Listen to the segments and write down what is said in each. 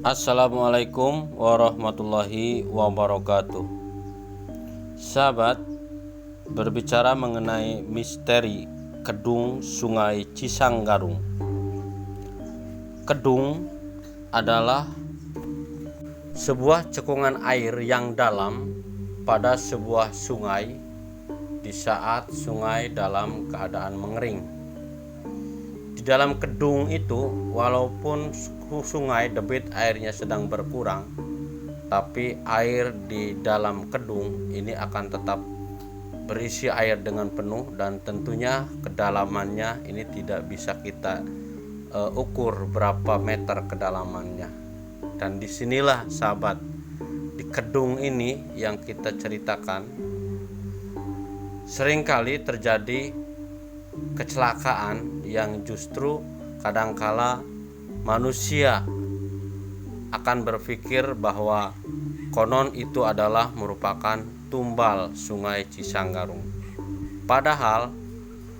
Assalamualaikum warahmatullahi wabarakatuh. Sahabat, berbicara mengenai misteri Kedung Sungai Cisanggarung. Kedung adalah sebuah cekungan air yang dalam pada sebuah sungai di saat sungai dalam keadaan mengering. Di dalam kedung itu, walaupun sungai debit airnya sedang berkurang, tapi air di dalam kedung ini akan tetap berisi air dengan penuh, dan tentunya kedalamannya ini tidak bisa kita ukur berapa meter kedalamannya. Dan disinilah sahabat, di kedung ini yang kita ceritakan, seringkali terjadi kecelakaan yang justru kadangkala manusia akan berpikir bahwa konon itu adalah merupakan tumbal Sungai Cisanggarung. Padahal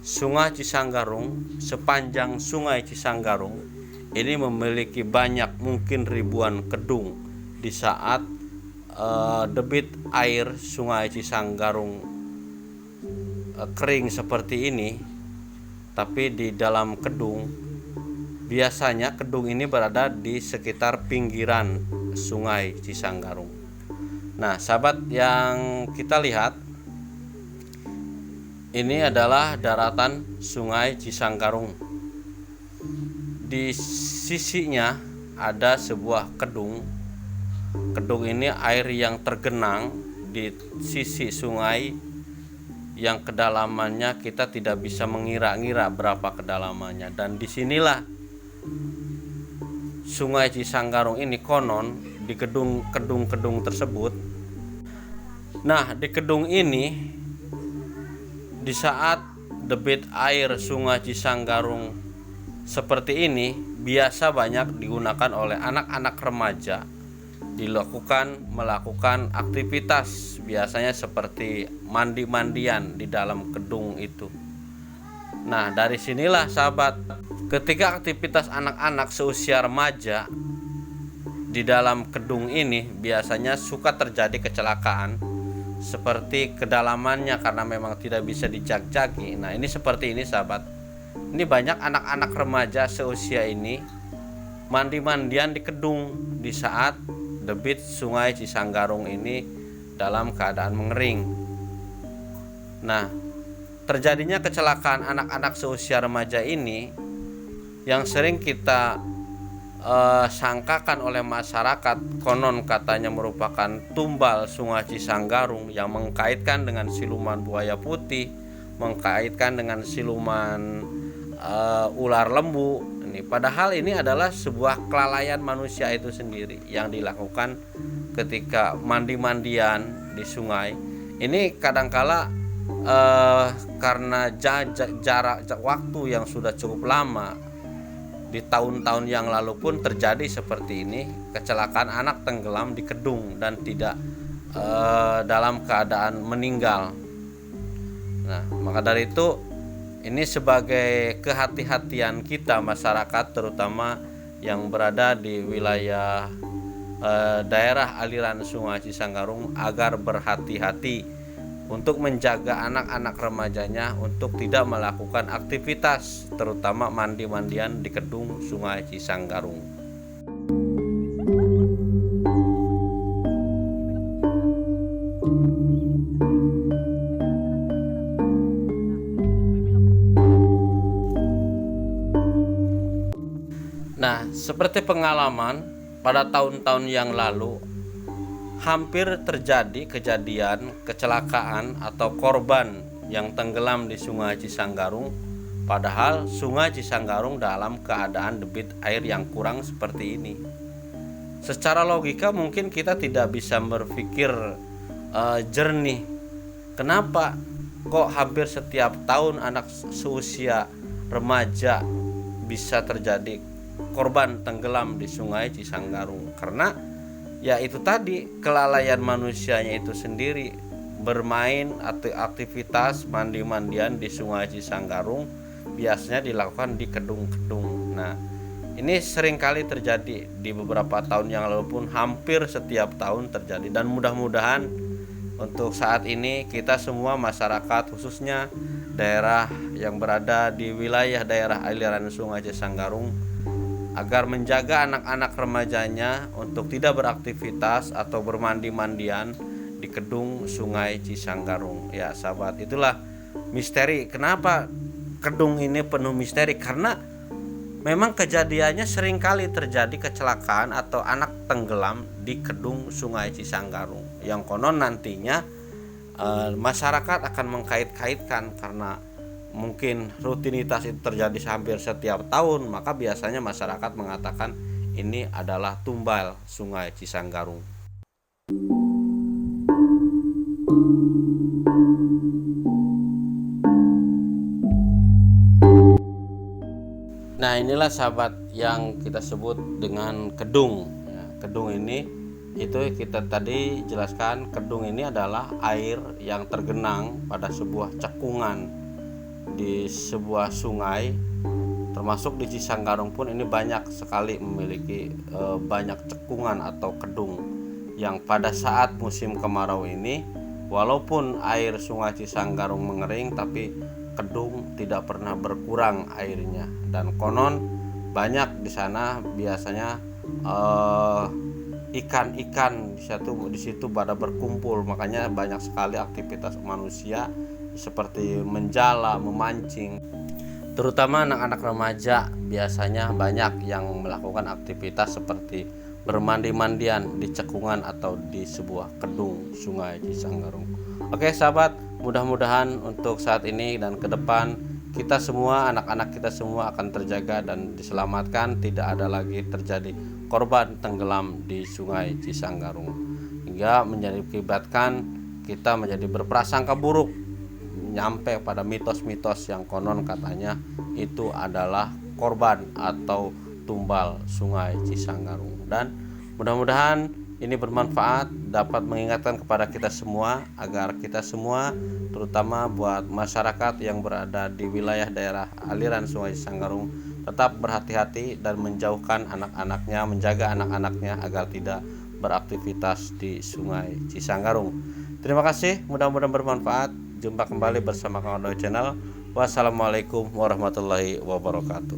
Sungai Cisanggarung, sepanjang Sungai Cisanggarung ini memiliki banyak, mungkin ribuan kedung. Di saat debit air Sungai Cisanggarung kering seperti ini, tapi di dalam kedung, biasanya kedung ini berada di sekitar pinggiran Sungai Cisanggarung. Nah, sahabat yang kita lihat, ini adalah daratan Sungai Cisanggarung. Di sisinya ada sebuah kedung. Kedung ini air yang tergenang di sisi sungai yang kedalamannya kita tidak bisa mengira-ngira berapa kedalamannya. Dan disinilah Sungai Cisanggarung ini konon di kedung-kedung tersebut. Nah, di kedung ini, di saat debit air Sungai Cisanggarung seperti ini, biasa banyak digunakan oleh anak-anak remaja melakukan aktivitas, biasanya seperti mandi-mandian di dalam kedung itu. Nah, dari sinilah sahabat, ketika aktivitas anak-anak seusia remaja di dalam kedung ini, biasanya suka terjadi kecelakaan seperti kedalamannya karena memang tidak bisa dijag-jagi. Nah, ini seperti ini sahabat. Ini banyak anak-anak remaja seusia ini mandi-mandian di kedung di saat debit Sungai Cisanggarung ini dalam keadaan mengering. Nah, terjadinya kecelakaan anak-anak seusia remaja ini yang sering kita sangkakan oleh masyarakat, konon katanya merupakan tumbal Sungai Cisanggarung yang mengkaitkan dengan siluman buaya putih, mengkaitkan dengan siluman ular lembu. Padahal ini adalah sebuah kelalaian manusia itu sendiri yang dilakukan ketika mandi-mandian di sungai. Ini kadangkala karena jarak waktu yang sudah cukup lama, di tahun-tahun yang lalu pun terjadi seperti ini, kecelakaan anak tenggelam di kedung dan tidak dalam keadaan meninggal. Nah, maka dari itu, ini sebagai kehati-hatian kita masyarakat, terutama yang berada di wilayah daerah aliran Sungai Cisanggarung, agar berhati-hati untuk menjaga anak-anak remajanya untuk tidak melakukan aktivitas, terutama mandi-mandian di kedung Sungai Cisanggarung. Nah, seperti pengalaman pada tahun-tahun yang lalu, hampir terjadi kejadian kecelakaan atau korban yang tenggelam di Sungai Cisanggarung, padahal Sungai Cisanggarung dalam keadaan debit air yang kurang seperti ini. Secara logika mungkin kita tidak bisa berpikir jernih. Kenapa kok hampir setiap tahun anak seusia remaja bisa terjadi korban tenggelam di Sungai Cisanggarung, karena ya itu tadi, kelalaian manusianya itu sendiri bermain atau aktivitas mandi-mandian di Sungai Cisanggarung biasanya dilakukan di kedung-kedung. Nah, ini seringkali terjadi di beberapa tahun yang lalu pun hampir setiap tahun terjadi, dan mudah-mudahan untuk saat ini kita semua masyarakat, khususnya daerah yang berada di wilayah daerah aliran Sungai Cisanggarung, agar menjaga anak-anak remajanya untuk tidak beraktivitas atau bermandi-mandian di kedung Sungai Cisanggarung. Ya sahabat, itulah misteri kenapa kedung ini penuh misteri, karena memang kejadiannya seringkali terjadi kecelakaan atau anak tenggelam di kedung Sungai Cisanggarung, yang konon nantinya masyarakat akan mengkait-kaitkan karena mungkin rutinitas itu terjadi hampir setiap tahun, maka biasanya masyarakat mengatakan ini adalah tumbal Sungai Cisanggarung. Nah, inilah sahabat yang kita sebut dengan kedung. Ya, kedung ini itu kita tadi jelaskan, kedung ini adalah air yang tergenang pada sebuah cekungan di sebuah sungai. Termasuk di Cisanggarung pun ini banyak sekali memiliki banyak cekungan atau kedung yang pada saat musim kemarau ini, walaupun air Sungai Cisanggarung mengering, tapi kedung tidak pernah berkurang airnya, dan konon banyak di sana biasanya ikan-ikan di situ pada berkumpul, makanya banyak sekali aktivitas manusia seperti menjala, memancing. Terutama anak-anak remaja biasanya banyak yang melakukan aktivitas seperti bermandi-mandian di cekungan atau di sebuah kedung Sungai Cisanggarung. Oke sahabat, mudah-mudahan untuk saat ini dan ke depan kita semua, anak-anak kita semua akan terjaga dan diselamatkan, tidak ada lagi terjadi korban tenggelam di Sungai Cisanggarung, hingga mengakibatkan kita menjadi berprasangka buruk nyampe pada mitos-mitos yang konon katanya itu adalah korban atau tumbal Sungai Cisanggarung. Dan mudah-mudahan ini bermanfaat, dapat mengingatkan kepada kita semua agar kita semua, terutama buat masyarakat yang berada di wilayah daerah aliran Sungai Cisanggarung, tetap berhati-hati dan menjauhkan anak-anaknya, menjaga anak-anaknya agar tidak beraktivitas di Sungai Cisanggarung. Terima kasih, mudah-mudahan bermanfaat. Jumpa kembali bersama Kang Odo Channel. Wassalamualaikum warahmatullahi wabarakatuh.